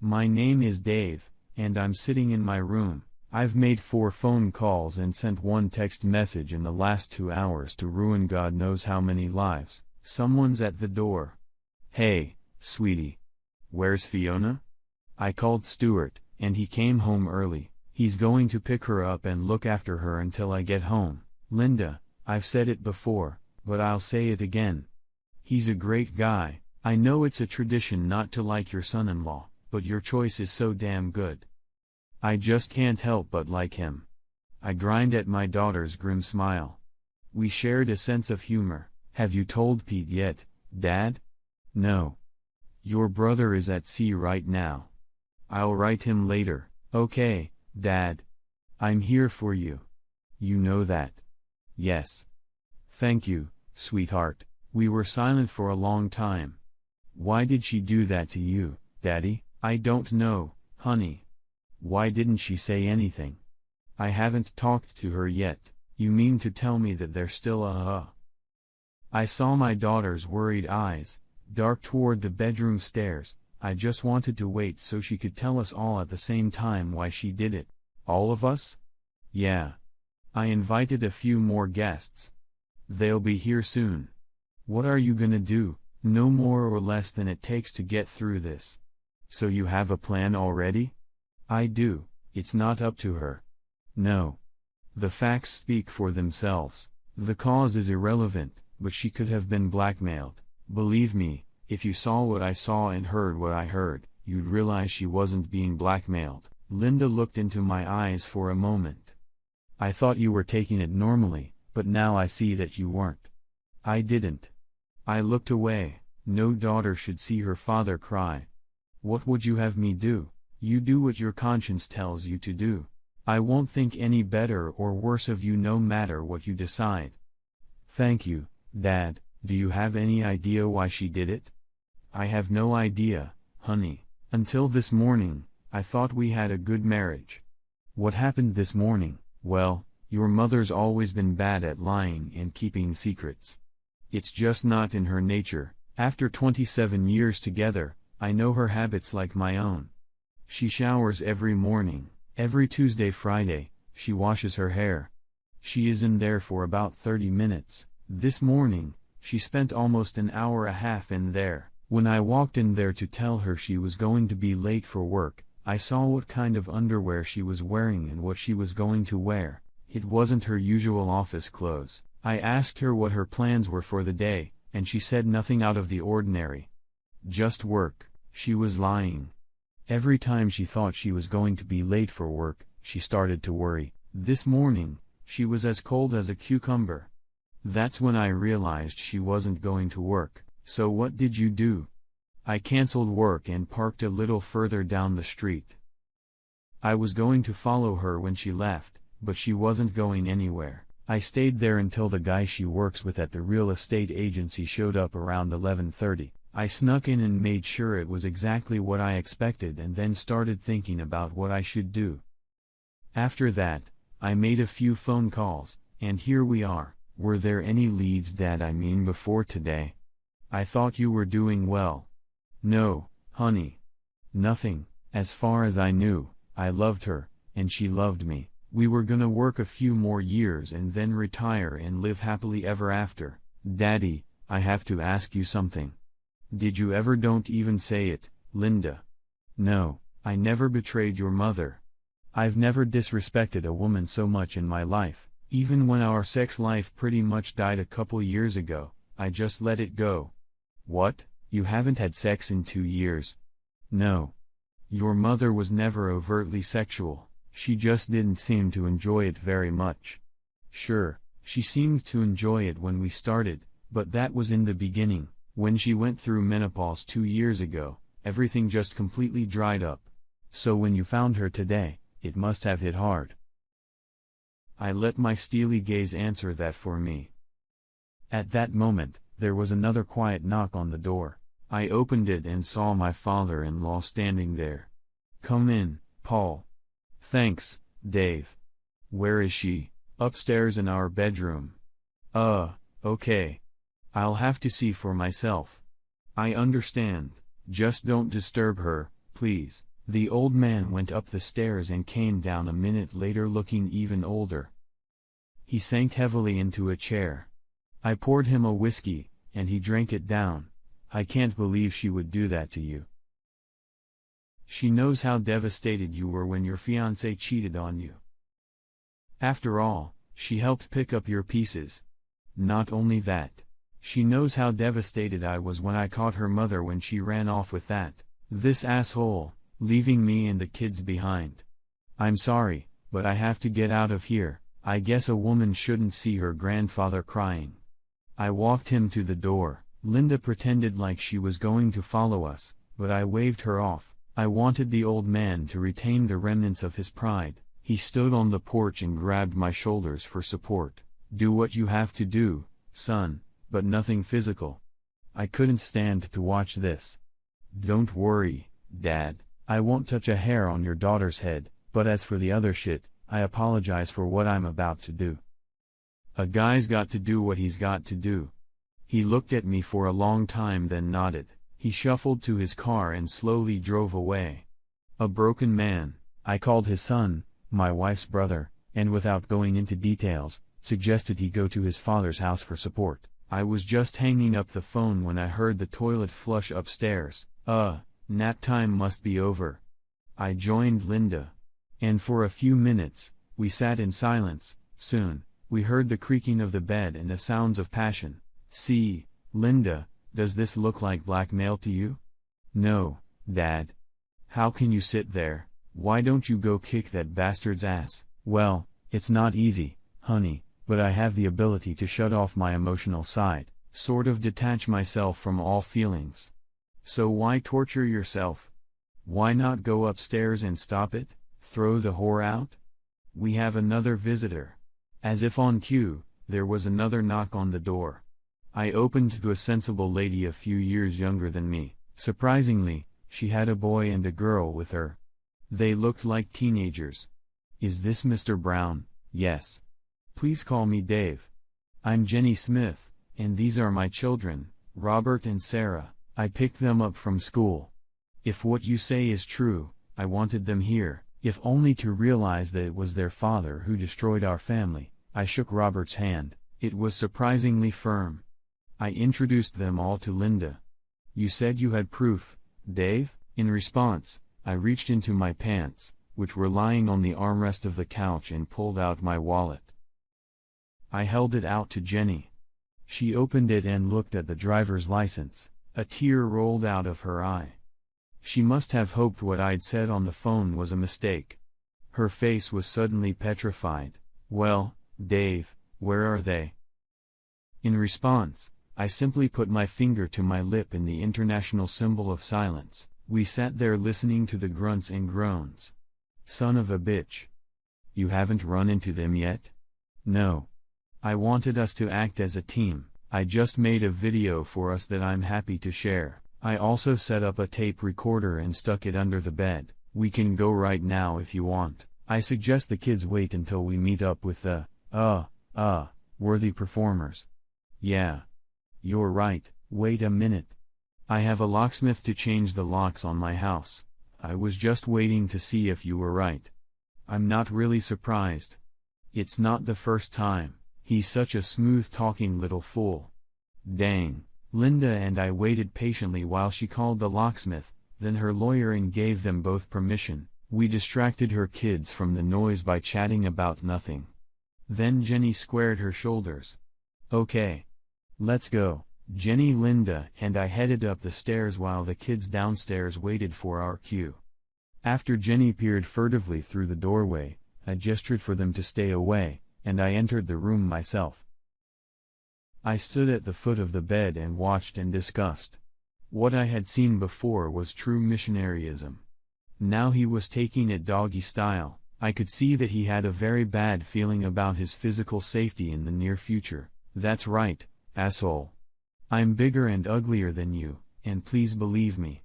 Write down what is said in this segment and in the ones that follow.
My name is Dave, and I'm sitting in my room. I've made 4 phone calls and sent 1 text message in the last 2 hours to ruin God knows how many lives. Someone's at the door. Hey, sweetie. Where's Fiona? I called Stuart, and he came home early. He's going to pick her up and look after her until I get home. Linda, I've said it before, but I'll say it again. He's a great guy. I know it's a tradition not to like your son-in-law, but your choice is so damn good. I just can't help but like him. I grinned at my daughter's grim smile. We shared a sense of humor. Have you told Pete yet, Dad? No. Your brother is at sea right now. I'll write him later. Okay, Dad. I'm here for you. You know that. Yes. Thank you, sweetheart. We were silent for a long time. Why did she do that to you, Daddy? I don't know, honey. Why didn't she say anything? I haven't talked to her yet. You mean to tell me that they're still I saw my daughter's worried eyes, dark toward the bedroom stairs. I just wanted to wait so she could tell us all at the same time why she did it. All of us? Yeah. I invited a few more guests. They'll be here soon. What are you gonna do? No more or less than it takes to get through this. So you have a plan already? I do. It's not up to her. No. The facts speak for themselves. The cause is irrelevant, but she could have been blackmailed. Believe me, if you saw what I saw and heard what I heard, you'd realize she wasn't being blackmailed. Linda looked into my eyes for a moment. I thought you were taking it normally, but now I see that you weren't. I didn't. I looked away. No daughter should see her father cry. What would you have me do? You do what your conscience tells you to do. I won't think any better or worse of you no matter what you decide. Thank you, Dad. Do you have any idea why she did it? I have no idea, honey. Until this morning, I thought we had a good marriage. What happened this morning? Well, your mother's always been bad at lying and keeping secrets. It's just not in her nature. After 27 years together, I know her habits like my own. She showers every morning. Every Tuesday Friday, she washes her hair. She is in there for about 30 minutes. This morning, she spent almost an hour and a half in there. When I walked in there to tell her she was going to be late for work, I saw what kind of underwear she was wearing and what she was going to wear. It wasn't her usual office clothes. I asked her what her plans were for the day, and she said nothing out of the ordinary. Just work. She was lying. Every time she thought she was going to be late for work, she started to worry. This morning, she was as cold as a cucumber. That's when I realized she wasn't going to work. So what did you do? I canceled work and parked a little further down the street. I was going to follow her when she left, but she wasn't going anywhere. I stayed there until the guy she works with at the real estate agency showed up around 11:30. I snuck in and made sure it was exactly what I expected and then started thinking about what I should do. After that, I made a few phone calls, and here we are. Were there any leads, Dad, before today? I thought you were doing well. No, honey. Nothing. As far as I knew, I loved her, and she loved me. We were gonna work a few more years and then retire and live happily ever after. Daddy, I have to ask you something. Did you ever? Don't even say it, Linda. No, I never betrayed your mother. I've never disrespected a woman so much in my life. Even when our sex life pretty much died a couple years ago, I just let it go. What? You haven't had sex in 2 years? No. Your mother was never overtly sexual. She just didn't seem to enjoy it very much. Sure, she seemed to enjoy it when we started, but that was in the beginning. When she went through menopause 2 years ago, everything just completely dried up. So when you found her today, it must have hit hard. I let my steely gaze answer that for me. At that moment, there was another quiet knock on the door. I opened it and saw my father-in-law standing there. Come in, Paul. Thanks, Dave. Where is she? Upstairs in our bedroom. Okay. I'll have to see for myself. I understand. Just don't disturb her, please. The old man went up the stairs and came down a minute later looking even older. He sank heavily into a chair. I poured him a whiskey, and he drank it down. I can't believe she would do that to you. She knows how devastated you were when your fiancé cheated on you. After all, she helped pick up your pieces. Not only that, she knows how devastated I was when I caught her mother when she ran off with this asshole, leaving me and the kids behind. I'm sorry, but I have to get out of here. I guess a woman shouldn't see her grandfather crying. I walked him to the door. Linda pretended like she was going to follow us, but I waved her off. I wanted the old man to retain the remnants of his pride. He stood on the porch and grabbed my shoulders for support. Do what you have to do, son, but nothing physical. I couldn't stand to watch this. Don't worry, Dad, I won't touch a hair on your daughter's head, but as for the other shit, I apologize for what I'm about to do. A guy's got to do what he's got to do. He looked at me for a long time then nodded. He shuffled to his car and slowly drove away. A broken man, I called his son, my wife's brother, and without going into details, suggested he go to his father's house for support. I was just hanging up the phone when I heard the toilet flush upstairs. Nap time must be over. I joined Linda. And for a few minutes, we sat in silence. Soon, we heard the creaking of the bed and the sounds of passion. See, Linda, does this look like blackmail to you? No, Dad. How can you sit there? Why don't you go kick that bastard's ass? Well, it's not easy, honey, but I have the ability to shut off my emotional side, sort of detach myself from all feelings. So why torture yourself? Why not go upstairs and stop it? Throw the whore out? We have another visitor. As if on cue, there was another knock on the door. I opened to a sensible lady a few years younger than me. Surprisingly, she had a boy and a girl with her. They looked like teenagers. Is this Mr. Brown? Yes. Please call me Dave. I'm Jenny Smith, and these are my children, Robert and Sarah. I picked them up from school. If what you say is true, I wanted them here, if only to realize that it was their father who destroyed our family. I shook Robert's hand. It was surprisingly firm. I introduced them all to Linda. You said you had proof, Dave? In response, I reached into my pants, which were lying on the armrest of the couch, and pulled out my wallet. I held it out to Jenny. She opened it and looked at the driver's license. A tear rolled out of her eye. She must have hoped what I'd said on the phone was a mistake. Her face was suddenly petrified. Well, Dave, where are they? In response, I simply put my finger to my lip in the international symbol of silence. We sat there listening to the grunts and groans. Son of a bitch. You haven't run into them yet? No. I wanted us to act as a team. I just made a video for us that I'm happy to share. I also set up a tape recorder and stuck it under the bed. We can go right now if you want. I suggest the kids wait until we meet up with the, worthy performers. Yeah. You're right. Wait a minute. I have a locksmith to change the locks on my house. I was just waiting to see if you were right. I'm not really surprised. It's not the first time. He's such a smooth-talking little fool. Dang. Linda and I waited patiently while she called the locksmith, then her lawyer, and gave them both permission. We distracted her kids from the noise by chatting about nothing. Then Jenny squared her shoulders. Okay. Let's go. Jenny, Linda, and I headed up the stairs while the kids downstairs waited for our cue. After Jenny peered furtively through the doorway, I gestured for them to stay away, and I entered the room myself. I stood at the foot of the bed and watched and discussed. What I had seen before was true missionaryism. Now he was taking it doggy style. I could see that he had a very bad feeling about his physical safety in the near future. That's right, asshole. I'm bigger and uglier than you, and please believe me.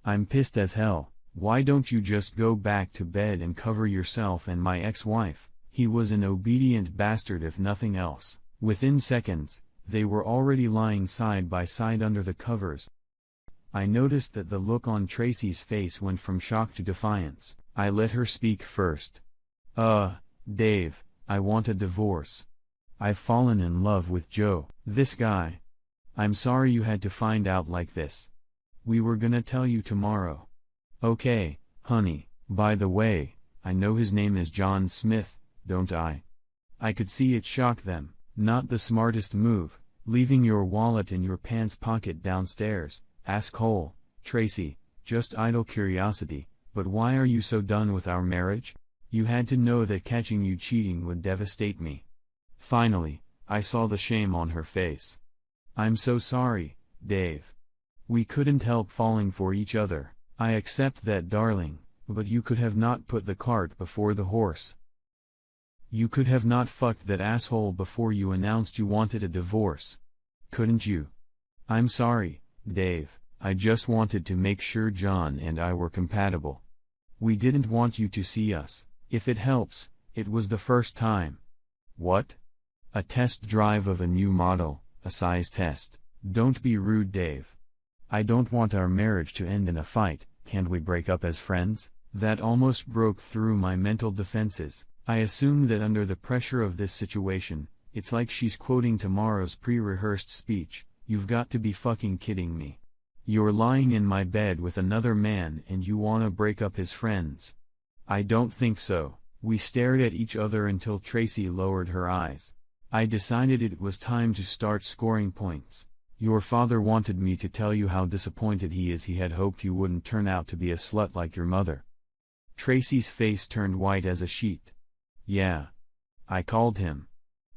I'm pissed as hell. Why don't you just go back to bed and cover yourself and my ex-wife? He was an obedient bastard if nothing else. Within seconds, they were already lying side by side under the covers. I noticed that the look on Tracy's face went from shock to defiance. I let her speak first. Dave, I want a divorce. I've fallen in love with Joe, this guy. I'm sorry you had to find out like this. We were gonna tell you tomorrow. Okay, honey, by the way, I know his name is John Smith, don't I? I could see it shocked them. Not the smartest move, leaving your wallet in your pants pocket downstairs, asshole, Tracy, just idle curiosity, but why are you so done with our marriage? You had to know that catching you cheating would devastate me. Finally, I saw the shame on her face. I'm so sorry, Dave. We couldn't help falling for each other. I accept that, darling, but you could have not put the cart before the horse. You could have not fucked that asshole before you announced you wanted a divorce. Couldn't you? I'm sorry, Dave, I just wanted to make sure John and I were compatible. We didn't want you to see us. If it helps, it was the first time. What? A test drive of a new model, a size test. Don't be rude, Dave. I don't want our marriage to end in a fight. Can't we break up as friends? That almost broke through my mental defenses. I assumed that under the pressure of this situation, it's like she's quoting tomorrow's pre-rehearsed speech. You've got to be fucking kidding me. You're lying in my bed with another man and you wanna break up his friends. I don't think so. We stared at each other until Tracy lowered her eyes. I decided it was time to start scoring points. Your father wanted me to tell you how disappointed he is. He had hoped you wouldn't turn out to be a slut like your mother. Tracy's face turned white as a sheet. Yeah. I called him.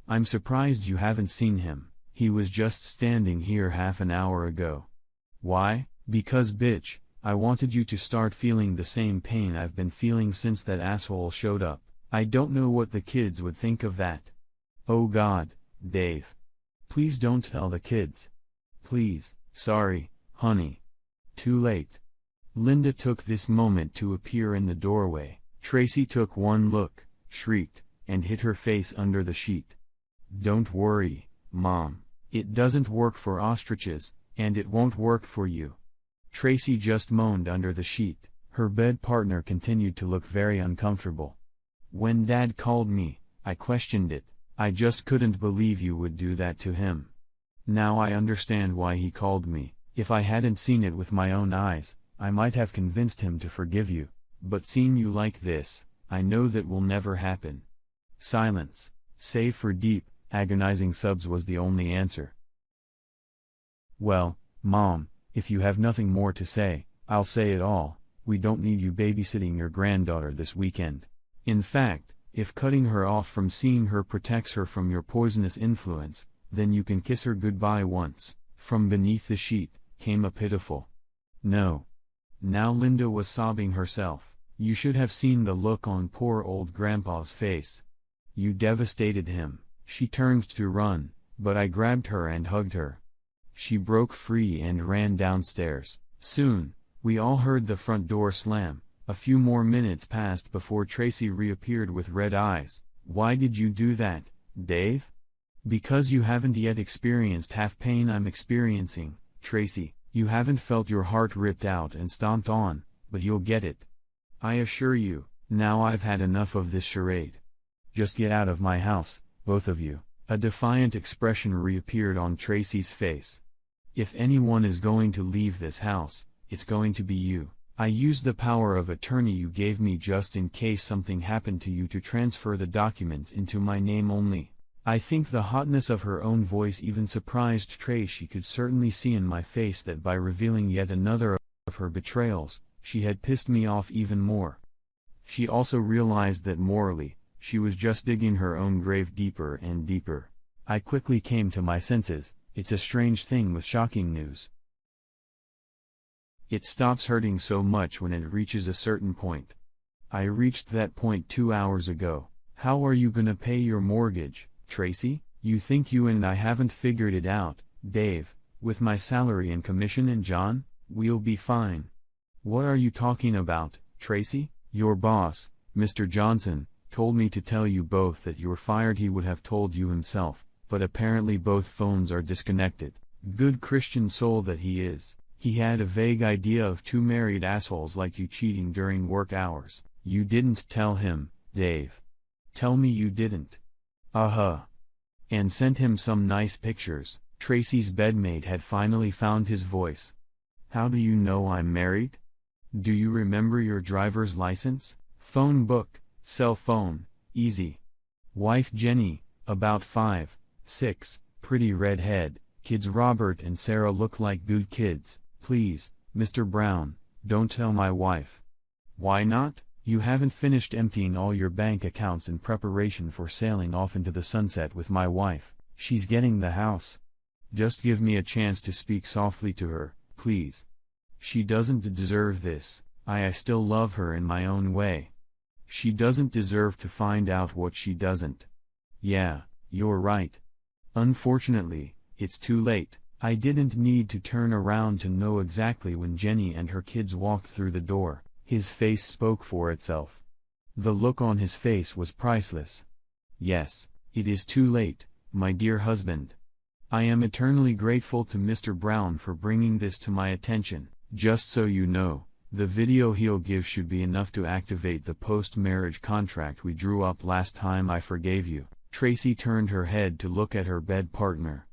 I'm surprised you haven't seen him. He was just standing here half an hour ago. Why? Because bitch, I wanted you to start feeling the same pain I've been feeling since that asshole showed up. I don't know what the kids would think of that. Oh God, Dave. Please don't tell the kids. Please. Sorry, honey. Too late. Linda took this moment to appear in the doorway. Tracy took one look, shrieked, and hid her face under the sheet. Don't worry, Mom. It doesn't work for ostriches, and it won't work for you. Tracy just moaned under the sheet. Her bed partner continued to look very uncomfortable. When Dad called me, I questioned it. I just couldn't believe you would do that to him. Now I understand why he called me. If I hadn't seen it with my own eyes, I might have convinced him to forgive you. But seeing you like this, I know that will never happen. Silence, save for deep, agonizing subs, was the only answer. Well, Mom, if you have nothing more to say, I'll say it all. We don't need you babysitting your granddaughter this weekend. In fact, if cutting her off from seeing her protects her from your poisonous influence, then you can kiss her goodbye once. From beneath the sheet, came a pitiful no. Now Linda was sobbing herself. You should have seen the look on poor old Grandpa's face. You devastated him. She turned to run, but I grabbed her and hugged her. She broke free and ran downstairs. Soon, we all heard the front door slam. A few more minutes passed before Tracy reappeared with red eyes. Why did you do that, Dave? Because you haven't yet experienced half pain I'm experiencing, Tracy. You haven't felt your heart ripped out and stomped on, but you'll get it. I assure you. Now I've had enough of this charade. Just get out of my house, both of you. A defiant expression reappeared on Tracy's face. If anyone is going to leave this house, it's going to be you. I used the power of attorney you gave me just in case something happened to you to transfer the documents into my name only. I think the hotness of her own voice even surprised Tracy. She could certainly see in my face that by revealing yet another of her betrayals, she had pissed me off even more. She also realized that morally, she was just digging her own grave deeper and deeper. I quickly came to my senses. It's a strange thing with shocking news. It stops hurting so much when it reaches a certain point. I reached that point 2 hours ago. How are you gonna pay your mortgage, Tracy? You think you and I haven't figured it out, Dave? With my salary and commission and John, we'll be fine. What are you talking about, Tracy? Your boss, Mr. Johnson, told me to tell you both that you're fired. He would have told you himself, but apparently both phones are disconnected. Good Christian soul that he is. He had a vague idea of two married assholes like you cheating during work hours. You didn't tell him, Dave. Tell me you didn't. Uh-huh. And sent him some nice pictures. Tracy's bedmate had finally found his voice. How do you know I'm married? Do you remember your driver's license? Phone book, cell phone, easy. Wife Jenny, about 5, 6, pretty redhead. Kids Robert and Sarah look like good kids. Please, Mr. Brown, don't tell my wife. Why not? You haven't finished emptying all your bank accounts in preparation for sailing off into the sunset with my wife. She's getting the house. Just give me a chance to speak softly to her, please. She doesn't deserve this. I still love her in my own way. She doesn't deserve to find out what she doesn't. Yeah, you're right. Unfortunately, it's too late. I didn't need to turn around to know exactly when Jenny and her kids walked through the door. His face spoke for itself. The look on his face was priceless. Yes, it is too late, my dear husband. I am eternally grateful to Mr. Brown for bringing this to my attention. Just so you know, the video he'll give should be enough to activate the post-marriage contract we drew up last time I forgave you. Tracy turned her head to look at her bed partner.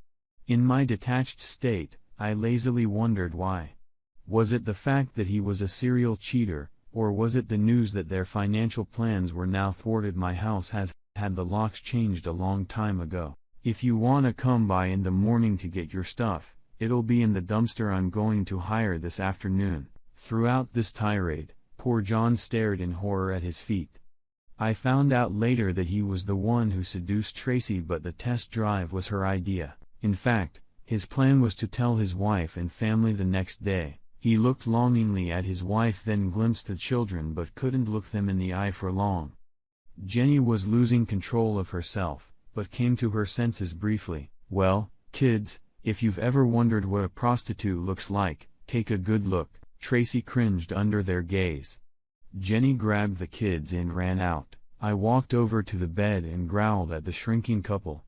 In my detached state, I lazily wondered why. Was it the fact that he was a serial cheater, or was it the news that their financial plans were now thwarted? My house has had the locks changed a long time ago. If you wanna come by in the morning to get your stuff, it'll be in the dumpster I'm going to hire this afternoon. Throughout this tirade, poor John stared in horror at his feet. I found out later that he was the one who seduced Tracy, but the test drive was her idea. In fact, his plan was to tell his wife and family the next day. He looked longingly at his wife, then glimpsed the children, but couldn't look them in the eye for long. Jenny was losing control of herself, but came to her senses briefly. Well, kids, if you've ever wondered what a prostitute looks like, take a good look. Tracy cringed under their gaze. Jenny grabbed the kids and ran out. I walked over to the bed and growled at the shrinking couple.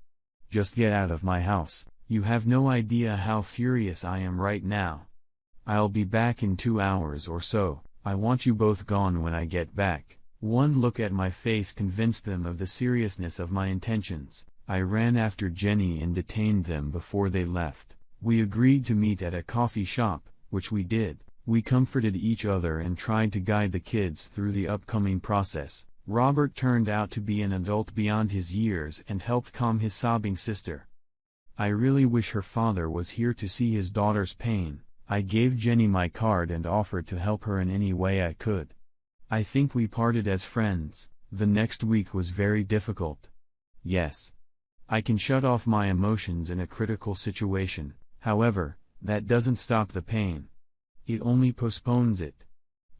Just get out of my house. You have no idea how furious I am right now. I'll be back in 2 hours or so. I want you both gone when I get back. One look at my face convinced them of the seriousness of my intentions. I ran after Jenny and detained them before they left. We agreed to meet at a coffee shop, which we did. We comforted each other and tried to guide the kids through the upcoming process. Robert turned out to be an adult beyond his years and helped calm his sobbing sister. I really wish her father was here to see his daughter's pain. I gave Jenny my card and offered to help her in any way I could. I think we parted as friends. The next week was very difficult. Yes. I can shut off my emotions in a critical situation. However, that doesn't stop the pain. It only postpones it.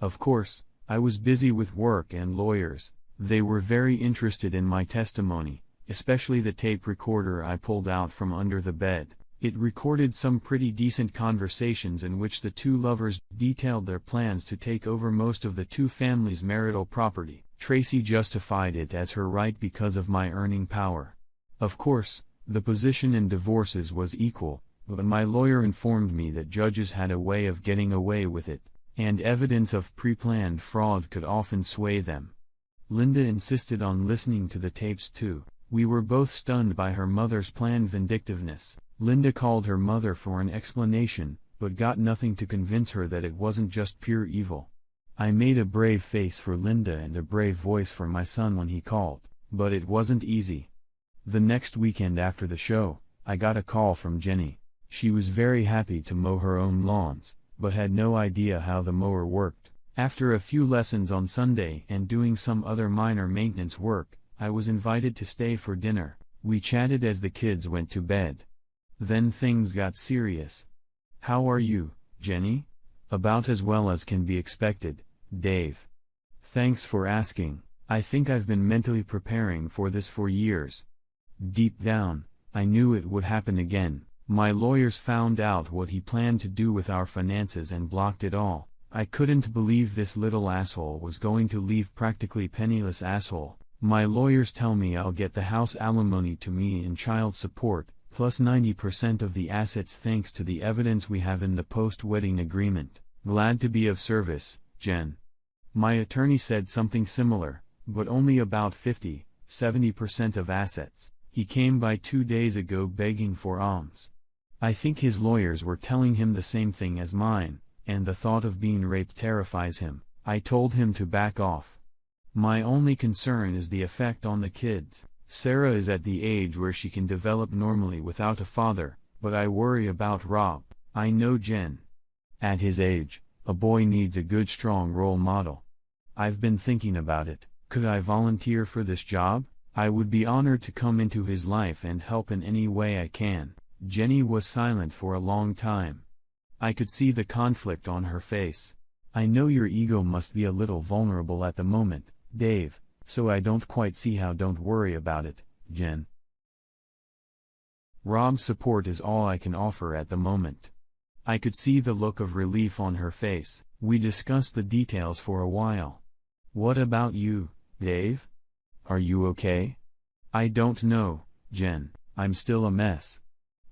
Of course, I was busy with work and lawyers. They were very interested in my testimony, especially the tape recorder I pulled out from under the bed. It recorded some pretty decent conversations in which the two lovers detailed their plans to take over most of the two families' marital property. Tracy justified it as her right because of my earning power. Of course, the position in divorces was equal, but my lawyer informed me that judges had a way of getting away with it, and evidence of pre-planned fraud could often sway them. Linda insisted on listening to the tapes too. We were both stunned by her mother's planned vindictiveness. Linda called her mother for an explanation, but got nothing to convince her that it wasn't just pure evil. I made a brave face for Linda and a brave voice for my son when he called, but it wasn't easy. The next weekend after the show, I got a call from Jenny. She was very happy to mow her own lawns, but had no idea how the mower worked. After a few lessons on Sunday and doing some other minor maintenance work, I was invited to stay for dinner. We chatted as the kids went to bed. Then things got serious. How are you, Jenny? About as well as can be expected, Dave. Thanks for asking. I think I've been mentally preparing for this for years. Deep down, I knew it would happen again. My lawyers found out what he planned to do with our finances and blocked it all. I couldn't believe this little asshole was going to leave practically penniless asshole. My lawyers tell me I'll get the house alimony to me in child support, plus 90% of the assets thanks to the evidence we have in the post-wedding agreement. Glad to be of service, Jen. My attorney said something similar, but only about 50–70% of assets. He came by 2 days ago begging for alms. I think his lawyers were telling him the same thing as mine, and the thought of being raped terrifies him. I told him to back off. My only concern is the effect on the kids. Sarah is at the age where she can develop normally without a father, but I worry about Rob. I know Jen. At his age, a boy needs a good strong role model. I've been thinking about it. Could I volunteer for this job? I would be honored to come into his life and help in any way I can. Jenny was silent for a long time. I could see the conflict on her face. I know your ego must be a little vulnerable at the moment, Dave, so I don't quite see how. Don't worry about it, Jen. Rob's support is all I can offer at the moment. I could see the look of relief on her face. We discussed the details for a while. What about you, Dave? Are you okay? I don't know, Jen. I'm still a mess.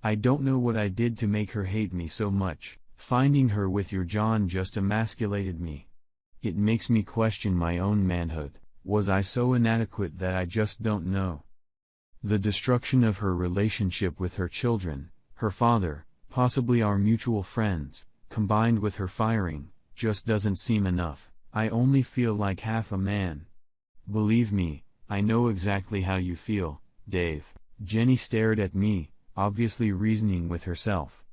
I don't know what I did to make her hate me so much. Finding her with your John just emasculated me. It makes me question my own manhood. Was I so inadequate that I just don't know? The destruction of her relationship with her children, her father, possibly our mutual friends, combined with her firing, just doesn't seem enough. I only feel like half a man. Believe me, I know exactly how you feel, Dave. Jenny stared at me, obviously reasoning with herself.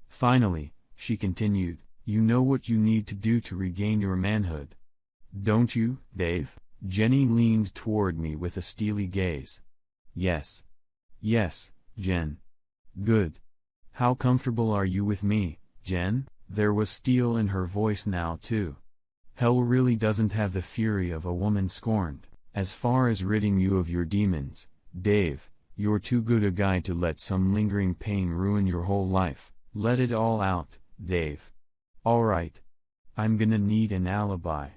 Finally, she continued, you know what you need to do to regain your manhood. Don't you, Dave? Jenny leaned toward me with a steely gaze. Yes. Yes, Jen. Good. How comfortable are you with me, Jen? There was steel in her voice now too. Hell really doesn't have the fury of a woman scorned. As far as ridding you of your demons, Dave, you're too good a guy to let some lingering pain ruin your whole life. Let it all out, Dave. Alright. I'm gonna need an alibi.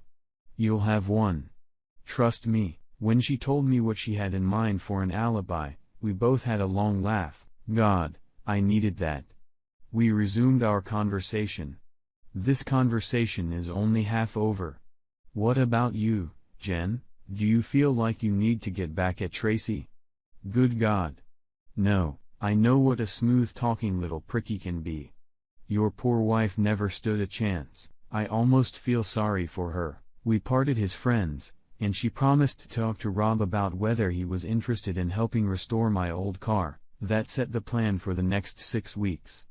You'll have one. Trust me. When she told me what she had in mind for an alibi, we both had a long laugh. God, I needed that. We resumed our conversation. This conversation is only half over. What about you, Jen? Do you feel like you need to get back at Tracy? Good God. No, I know what a smooth-talking little pricky can be. Your poor wife never stood a chance. I almost feel sorry for her. We parted as friends, and she promised to talk to Rob about whether he was interested in helping restore my old car. That set the plan for the next 6 weeks.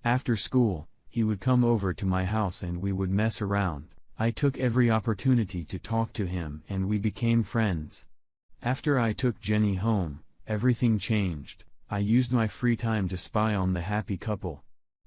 After school, he would come over to my house and we would mess around. I took every opportunity to talk to him and we became friends. After I took Jenny home, everything changed. I used my free time to spy on the happy couple.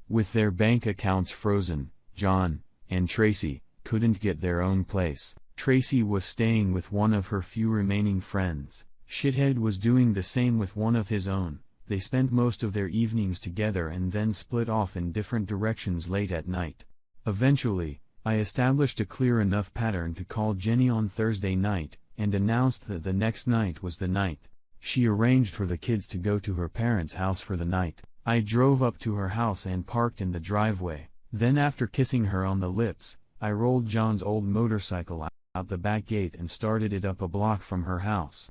With their bank accounts frozen, John and Tracy couldn't get their own place. Tracy was staying with one of her few remaining friends. Shithead was doing the same with one of his own. They spent most of their evenings together and then split off in different directions late at night. Eventually, I established a clear enough pattern to call Jenny on Thursday night, and announced that the next night was the night. She arranged for the kids to go to her parents' house for the night. I drove up to her house and parked in the driveway. Then after kissing her on the lips, I rolled John's old motorcycle out the back gate and started it up a block from her house.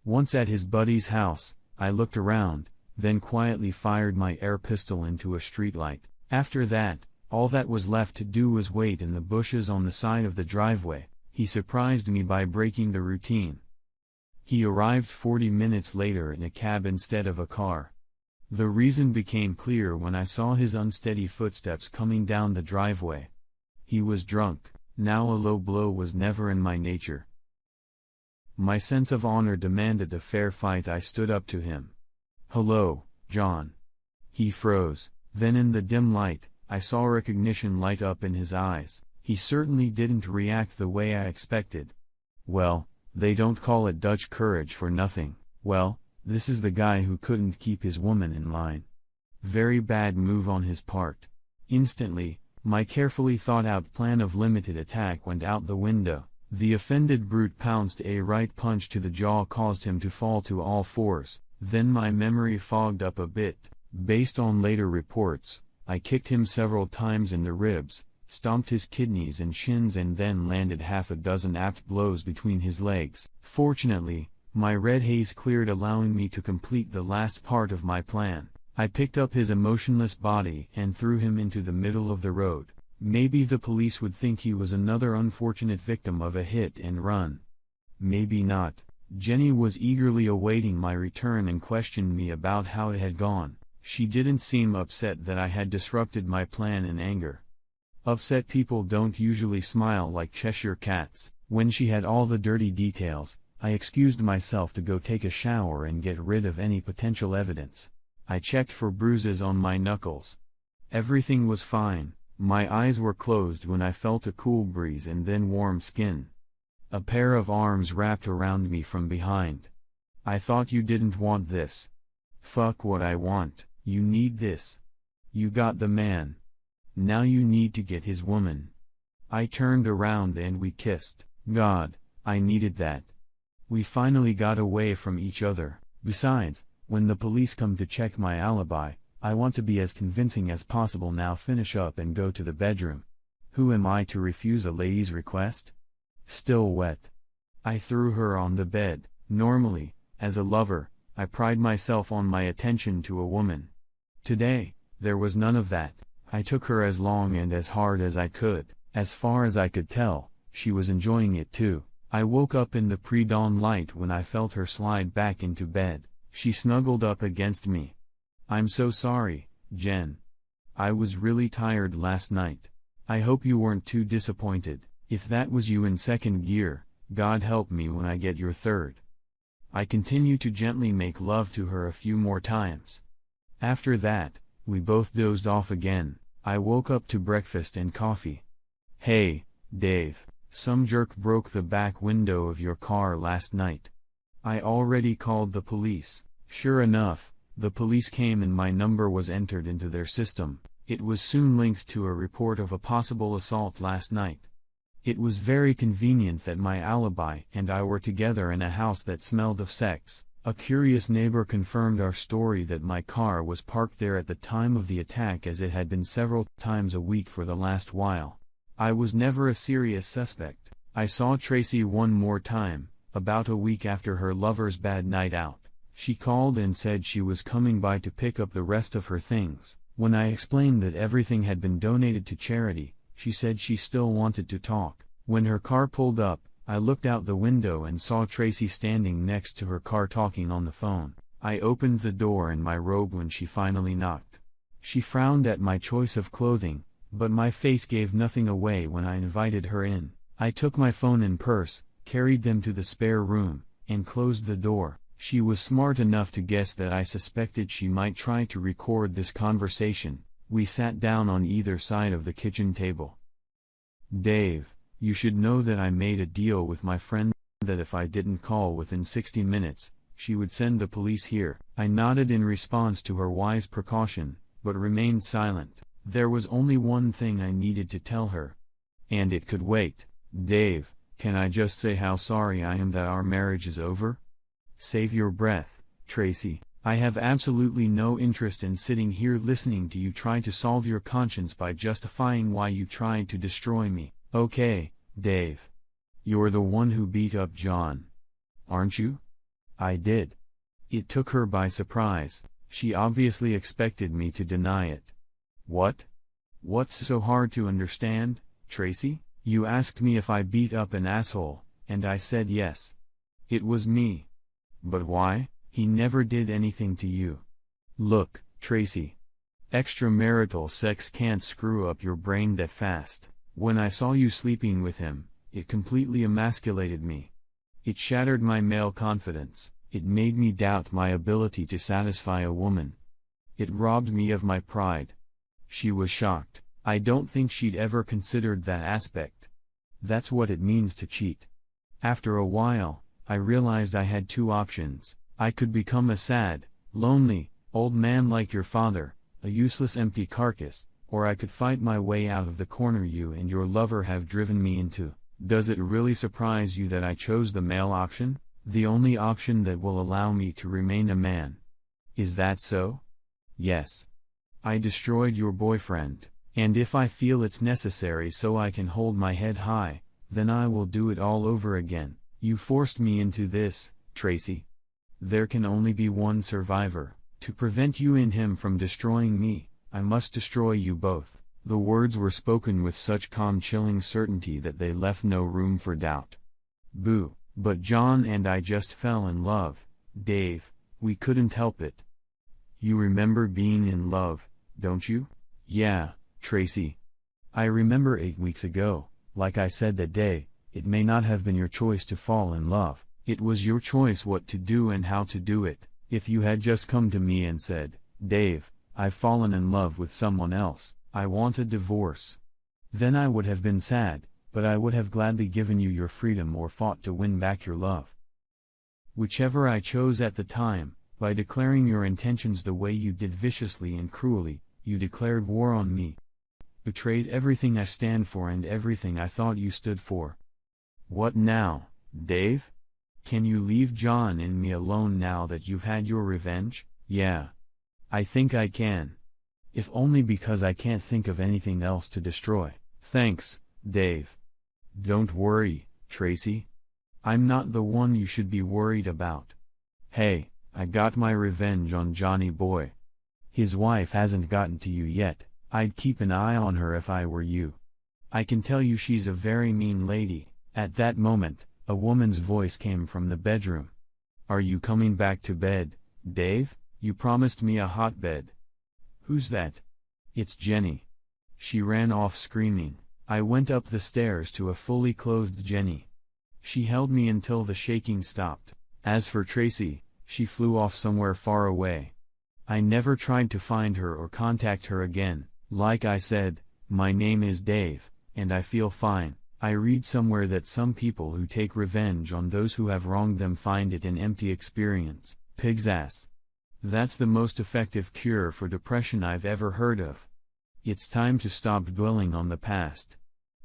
Once at his buddy's house, I looked around, then quietly fired my air pistol into a streetlight. After that, all that was left to do was wait in the bushes on the side of the driveway. He surprised me by breaking the routine. He arrived 40 minutes later in a cab instead of a car. The reason became clear when I saw his unsteady footsteps coming down the driveway. He was drunk. Now a low blow was never in my nature. My sense of honor demanded a fair fight. I stood up to him. Hello, John. He froze. Then in the dim light, I saw recognition light up in his eyes. He certainly didn't react the way I expected. Well, they don't call it Dutch courage for nothing. Well, this is the guy who couldn't keep his woman in line. Very bad move on his part. Instantly, my carefully thought-out plan of limited attack went out the window. The offended brute pounced. A right punch to the jaw caused him to fall to all fours. Then my memory fogged up a bit. Based on later reports, I kicked him several times in the ribs, stomped his kidneys and shins and then landed half a dozen apt blows between his legs. Fortunately, my red haze cleared, allowing me to complete the last part of my plan. I picked up his emotionless body and threw him into the middle of the road. Maybe the police would think he was another unfortunate victim of a hit and run. Maybe not. Jenny was eagerly awaiting my return and questioned me about how it had gone. She didn't seem upset that I had disrupted my plan in anger. Upset people don't usually smile like Cheshire cats. When she had all the dirty details, I excused myself to go take a shower and get rid of any potential evidence. I checked for bruises on my knuckles. Everything was fine. My eyes were closed when I felt a cool breeze and then warm skin. A pair of arms wrapped around me from behind. I thought you didn't want this. Fuck what I want. You need this. You got the man. Now you need to get his woman. I turned around and we kissed. God, I needed that. We finally got away from each other. Besides, when the police come to check my alibi, I want to be as convincing as possible. Now finish up and go to the bedroom. Who am I to refuse a lady's request? Still wet. I threw her on the bed. Normally, as a lover, I pride myself on my attention to a woman. Today, there was none of that. I took her as long and as hard as I could. As far as I could tell, she was enjoying it too. I woke up in the pre-dawn light when I felt her slide back into bed. She snuggled up against me. I'm so sorry, Jen. I was really tired last night. I hope you weren't too disappointed. If that was you in second gear, God help me when I get your third. I continued to gently make love to her a few more times. After that, we both dozed off again. I woke up to breakfast and coffee. Hey, Dave, some jerk broke the back window of your car last night. I already called the police. Sure enough, the police came and my number was entered into their system. It was soon linked to a report of a possible assault last night. It was very convenient that my alibi and I were together in a house that smelled of sex. A curious neighbor confirmed our story that my car was parked there at the time of the attack, as it had been several times a week for the last while. I was never a serious suspect. I saw Tracy one more time, about a week after her lover's bad night out. She called and said she was coming by to pick up the rest of her things. When I explained that everything had been donated to charity, she said she still wanted to talk. When her car pulled up, I looked out the window and saw Tracy standing next to her car talking on the phone. I opened the door in my robe when she finally knocked. She frowned at my choice of clothing, but my face gave nothing away when I invited her in. I took my phone and purse, carried them to the spare room, and closed the door. She was smart enough to guess that I suspected she might try to record this conversation. We sat down on either side of the kitchen table. Dave, you should know that I made a deal with my friend that if I didn't call within 60 minutes, she would send the police here. I nodded in response to her wise precaution, but remained silent. There was only one thing I needed to tell her. And it could wait. Dave, can I just say how sorry I am that our marriage is over? Save your breath, Tracy. I have absolutely no interest in sitting here listening to you try to solve your conscience by justifying why you tried to destroy me. Okay, Dave. You're the one who beat up John. Aren't you? I did. It took her by surprise. She obviously expected me to deny it. What? What's so hard to understand, Tracy? You asked me if I beat up an asshole, and I said yes. It was me. But why? He never did anything to you. Look, Tracy. Extramarital sex can't screw up your brain that fast. When I saw you sleeping with him, it completely emasculated me. It shattered my male confidence. It made me doubt my ability to satisfy a woman. It robbed me of my pride. She was shocked. I don't think she'd ever considered that aspect. That's what it means to cheat. After a while, I realized I had two options. I could become a sad, lonely, old man like your father, a useless empty carcass, or I could fight my way out of the corner you and your lover have driven me into. Does it really surprise you that I chose the male option? The only option that will allow me to remain a man. Is that so? Yes. I destroyed your boyfriend, and if I feel it's necessary so I can hold my head high, then I will do it all over again. You forced me into this, Tracy. There can only be one survivor. To prevent you and him from destroying me, I must destroy you both. The words were spoken with such calm, chilling certainty that they left no room for doubt. Boo, but John and I just fell in love, Dave, we couldn't help it. You remember being in love, don't you? Yeah, Tracy. I remember 8 weeks ago, like I said that day, it may not have been your choice to fall in love, it was your choice what to do and how to do it. If you had just come to me and said, Dave, I've fallen in love with someone else, I want a divorce. Then I would have been sad, but I would have gladly given you your freedom or fought to win back your love. Whichever I chose at the time, by declaring your intentions the way you did viciously and cruelly, you declared war on me. Betrayed everything I stand for and everything I thought you stood for. What now, Dave? Can you leave John and me alone now that you've had your revenge? Yeah. I think I can. If only because I can't think of anything else to destroy. Thanks, Dave. Don't worry, Tracy. I'm not the one you should be worried about. Hey, I got my revenge on Johnny Boy. His wife hasn't gotten to you yet. I'd keep an eye on her if I were you. I can tell you she's a very mean lady. At that moment, a woman's voice came from the bedroom. Are you coming back to bed, Dave? You promised me a hot bed. Who's that? It's Jenny. She ran off screaming. I went up the stairs to a fully clothed Jenny. She held me until the shaking stopped. As for Tracy, she flew off somewhere far away. I never tried to find her or contact her again. Like I said, my name is Dave, and I feel fine. I read somewhere that some people who take revenge on those who have wronged them find it an empty experience. Pig's ass. That's the most effective cure for depression I've ever heard of. It's time to stop dwelling on the past.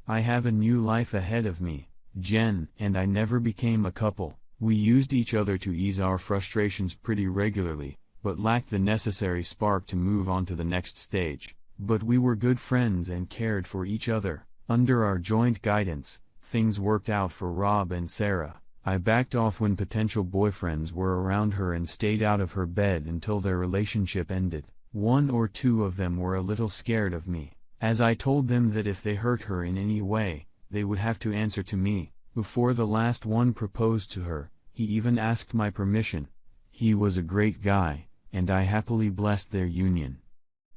I have a new life ahead of me. Jen and I never became a couple. We used each other to ease our frustrations pretty regularly, but lacked the necessary spark to move on to the next stage. But we were good friends and cared for each other. Under our joint guidance, things worked out for Rob and Sarah. I backed off when potential boyfriends were around her and stayed out of her bed until their relationship ended. One or two of them were a little scared of me, as I told them that if they hurt her in any way, they would have to answer to me. Before the last one proposed to her, he even asked my permission. He was a great guy, and I happily blessed their union.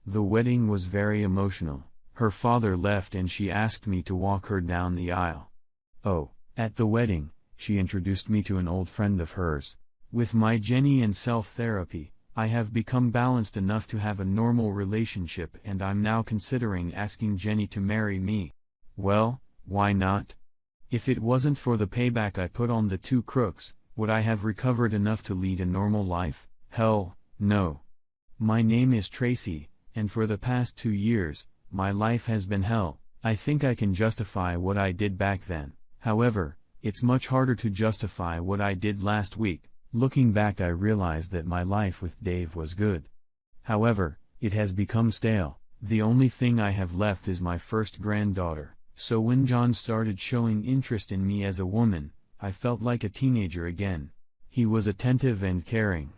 The wedding was very emotional. Her father left and she asked me to walk her down the aisle. Oh, at the wedding, she introduced me to an old friend of hers. With my Jenny and self-therapy, I have become balanced enough to have a normal relationship, and I'm now considering asking Jenny to marry me. Well, why not? If it wasn't for the payback I put on the two crooks, would I have recovered enough to lead a normal life? Hell, no. My name is Tracy, and for the past 2 years, my life has been hell. I think I can justify what I did back then. However, it's much harder to justify what I did last week. Looking back, I realized that my life with Dave was good. However, it has become stale. The only thing I have left is my first granddaughter. So when John started showing interest in me as a woman, I felt like a teenager again. He was attentive and caring.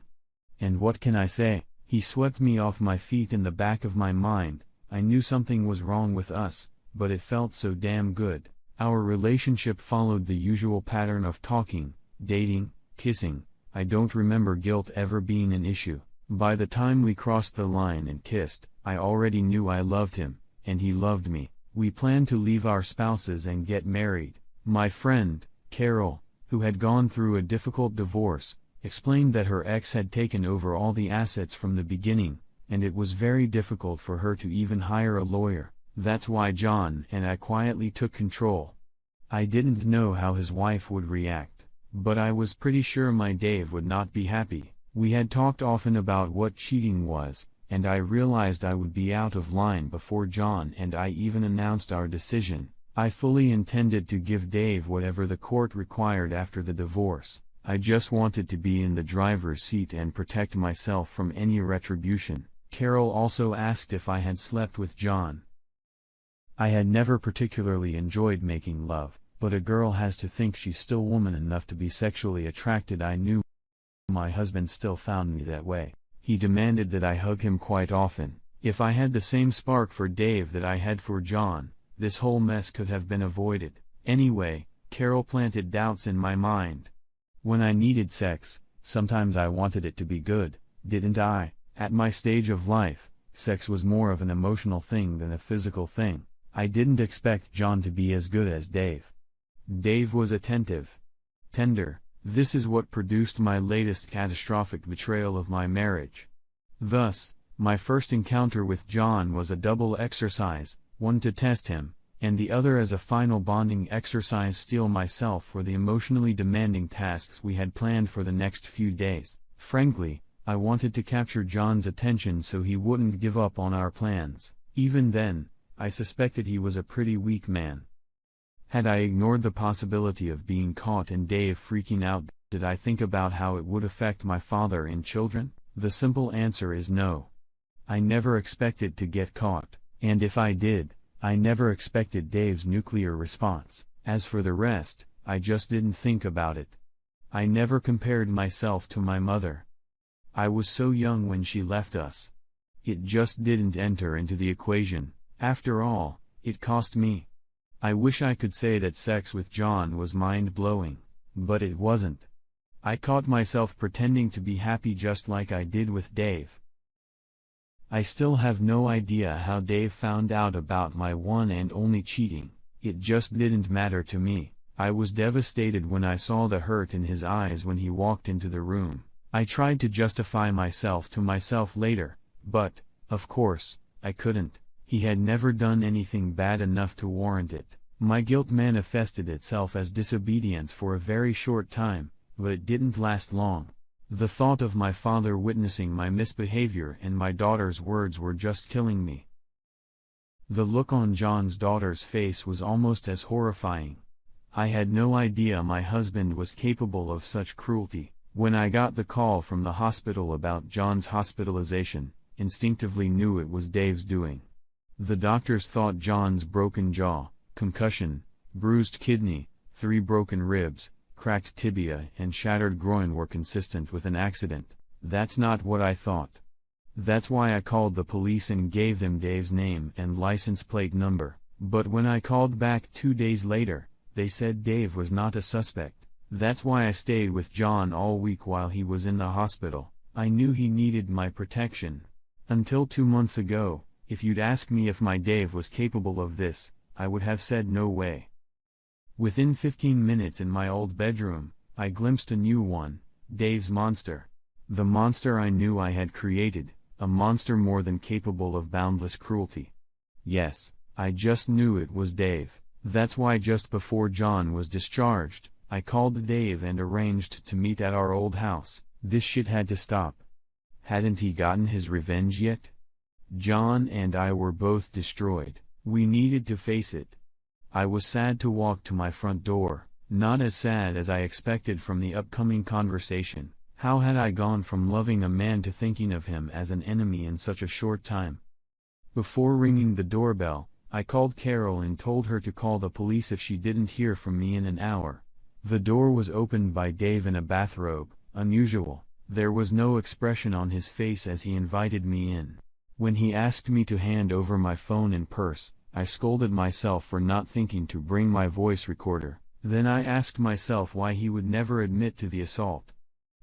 And what can I say? He swept me off my feet. In the back of my mind, I knew something was wrong with us, but it felt so damn good. Our relationship followed the usual pattern of talking, dating, kissing. I don't remember guilt ever being an issue. By the time we crossed the line and kissed, I already knew I loved him, and he loved me. We planned to leave our spouses and get married. My friend, Carol, who had gone through a difficult divorce, explained that her ex had taken over all the assets from the beginning, and it was very difficult for her to even hire a lawyer. That's why John and I quietly took control. I didn't know how his wife would react, but I was pretty sure my Dave would not be happy. We had talked often about what cheating was, and I realized I would be out of line before John and I even announced our decision. I fully intended to give Dave whatever the court required after the divorce. I just wanted to be in the driver's seat and protect myself from any retribution. Carol also asked if I had slept with John. I had never particularly enjoyed making love, but a girl has to think she's still woman enough to be sexually attracted. I knew my husband still found me that way. He demanded that I hug him quite often. If I had the same spark for Dave that I had for John, this whole mess could have been avoided. Anyway, Carol planted doubts in my mind. When I needed sex, sometimes I wanted it to be good, didn't I? At my stage of life, sex was more of an emotional thing than a physical thing. I didn't expect John to be as good as Dave. Dave was attentive, tender. This is what produced my latest catastrophic betrayal of my marriage. Thus, my first encounter with John was a double exercise, one to test him, and the other as a final bonding exercise. Steel myself for the emotionally demanding tasks we had planned for the next few days. Frankly, I wanted to capture John's attention so he wouldn't give up on our plans. Even then, I suspected he was a pretty weak man. Had I ignored the possibility of being caught and Dave freaking out? Did I think about how it would affect my father and children? The simple answer is no. I never expected to get caught, and if I did, I never expected Dave's nuclear response. As for the rest, I just didn't think about it. I never compared myself to my mother. I was so young when she left us. It just didn't enter into the equation. After all, it cost me. I wish I could say that sex with John was mind-blowing, but it wasn't. I caught myself pretending to be happy just like I did with Dave. I still have no idea how Dave found out about my one and only cheating. It just didn't matter to me. I was devastated when I saw the hurt in his eyes when he walked into the room. I tried to justify myself to myself later, but, of course, I couldn't. He had never done anything bad enough to warrant it. My guilt manifested itself as disobedience for a very short time, but it didn't last long. The thought of my father witnessing my misbehavior and my daughter's words were just killing me. The look on John's daughter's face was almost as horrifying. I had no idea my husband was capable of such cruelty. When I got the call from the hospital about John's hospitalization, instinctively knew it was Dave's doing. The doctors thought John's broken jaw, concussion, bruised kidney, 3 broken ribs, cracked tibia and shattered groin were consistent with an accident. That's not what I thought. That's why I called the police and gave them Dave's name and license plate number. But when I called back 2 days later, they said Dave was not a suspect. That's why I stayed with John all week while he was in the hospital. I knew he needed my protection. Until 2 months ago, if you'd asked me if my Dave was capable of this, I would have said no way. Within 15 minutes in my old bedroom, I glimpsed a new one, Dave's monster. The monster I knew I had created, a monster more than capable of boundless cruelty. Yes, I just knew it was Dave. That's why just before John was discharged, I called Dave and arranged to meet at our old house. This shit had to stop. Hadn't he gotten his revenge yet? John and I were both destroyed. We needed to face it. I was sad to walk to my front door, not as sad as I expected from the upcoming conversation. How had I gone from loving a man to thinking of him as an enemy in such a short time? Before ringing the doorbell, I called Carol and told her to call the police if she didn't hear from me in an hour. The door was opened by Dave in a bathrobe, unusual. There was no expression on his face as he invited me in. When he asked me to hand over my phone and purse, I scolded myself for not thinking to bring my voice recorder. Then I asked myself why he would never admit to the assault.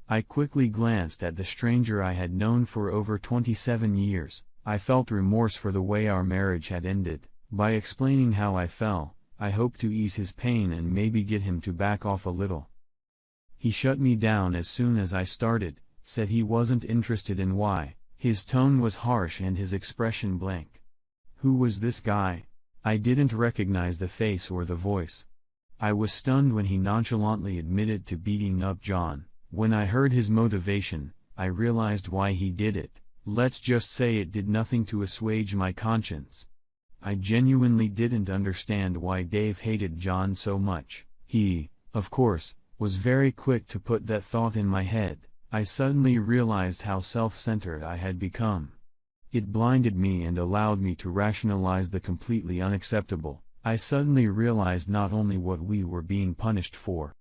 I quickly glanced at the stranger I had known for over 27 years. I felt remorse for the way our marriage had ended. By explaining how I felt, I hoped to ease his pain and maybe get him to back off a little. He shut me down as soon as I started, said he wasn't interested in why. His tone was harsh and his expression blank. Who was this guy? I didn't recognize the face or the voice. I was stunned when he nonchalantly admitted to beating up John. When I heard his motivation, I realized why he did it. Let's just say it did nothing to assuage my conscience. I genuinely didn't understand why Dave hated John so much. He, of course, was very quick to put that thought in my head. I suddenly realized how self-centered I had become. It blinded me and allowed me to rationalize the completely unacceptable. I suddenly realized not only what we were being punished for,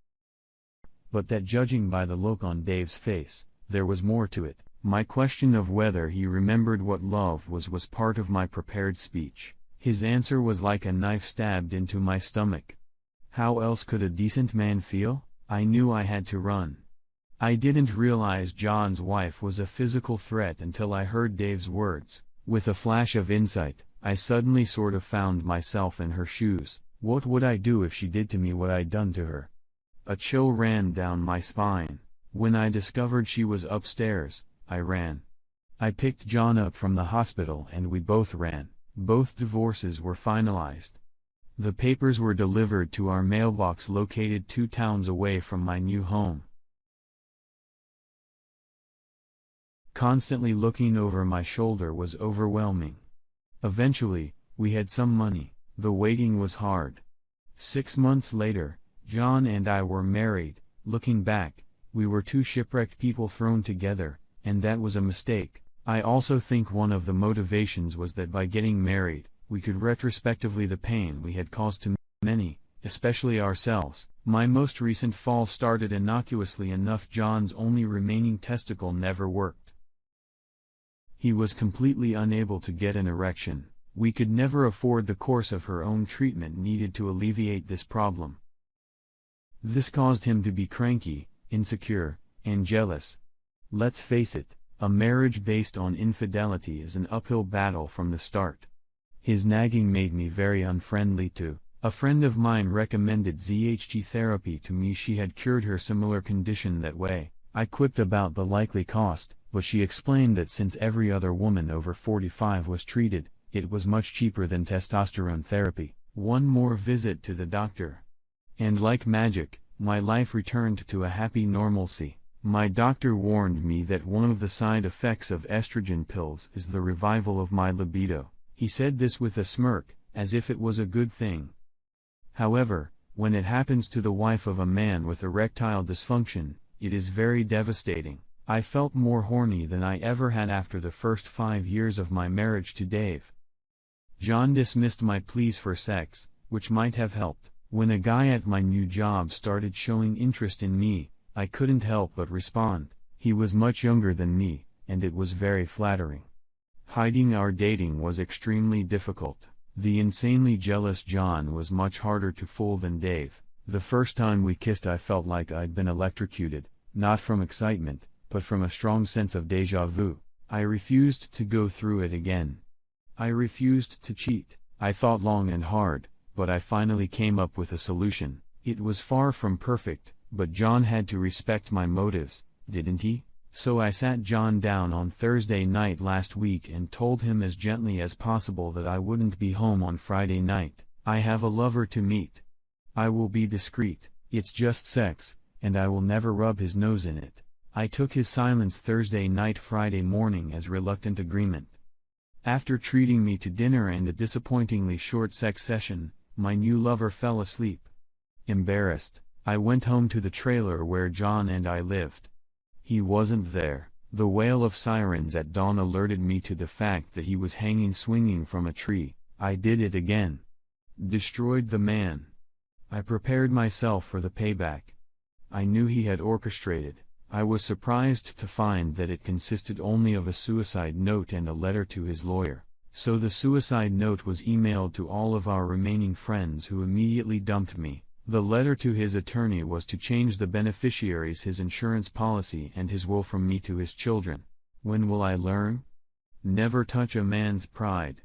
but that judging by the look on Dave's face, there was more to it. My question of whether he remembered what love was part of my prepared speech. His answer was like a knife stabbed into my stomach. How else could a decent man feel? I knew I had to run. I didn't realize John's wife was a physical threat until I heard Dave's words. With a flash of insight, I suddenly sort of found myself in her shoes. What would I do if she did to me what I'd done to her? A chill ran down my spine. When I discovered she was upstairs, I ran. I picked John up from the hospital and we both ran. Both divorces were finalized. The papers were delivered to our mailbox located 2 towns away from my new home. Constantly looking over my shoulder was overwhelming. Eventually, we had some money. The waiting was hard. 6 months later, John and I were married. Looking back, we were 2 shipwrecked people thrown together, and that was a mistake. I also think one of the motivations was that by getting married, we could retrospectively the pain we had caused to many, especially ourselves. My most recent fall started innocuously enough. John's only remaining testicle never worked. He was completely unable to get an erection. We could never afford the course of her own treatment needed to alleviate this problem. This caused him to be cranky, insecure, and jealous. Let's face it, a marriage based on infidelity is an uphill battle from the start. His nagging made me very unfriendly too. A friend of mine recommended ZHT therapy to me. She had cured her similar condition that way. I quipped about the likely cost, but she explained that since every other woman over 45 was treated, it was much cheaper than testosterone therapy. One more visit to the doctor, and like magic, my life returned to a happy normalcy. My doctor warned me that one of the side effects of estrogen pills is the revival of my libido. He said this with a smirk, as if it was a good thing. However, when it happens to the wife of a man with erectile dysfunction, it is very devastating. I felt more horny than I ever had after the first 5 years of my marriage to Dave. John dismissed my pleas for sex, which might have helped. When a guy at my new job started showing interest in me, I couldn't help but respond. He was much younger than me, and it was very flattering. Hiding our dating was extremely difficult. The insanely jealous John was much harder to fool than Dave. The first time we kissed I felt like I'd been electrocuted, not from excitement, but from a strong sense of déjà vu. I refused to go through it again. I refused to cheat. I thought long and hard, but I finally came up with a solution. It was far from perfect, but John had to respect my motives, didn't he? So I sat John down on Thursday night last week and told him as gently as possible that I wouldn't be home on Friday night. I have a lover to meet. I will be discreet. It's just sex, and I will never rub his nose in it. I took his silence Thursday night Friday morning as reluctant agreement. After treating me to dinner and a disappointingly short sex session, my new lover fell asleep. Embarrassed, I went home to the trailer where John and I lived. He wasn't there. The wail of sirens at dawn alerted me to the fact that he was hanging swinging from a tree. I did it again. Destroyed the man. I prepared myself for the payback. I knew he had orchestrated. I was surprised to find that it consisted only of a suicide note and a letter to his lawyer. So the suicide note was emailed to all of our remaining friends who immediately dumped me. The letter to his attorney was to change the beneficiaries, his insurance policy and his will from me to his children. When will I learn? Never touch a man's pride.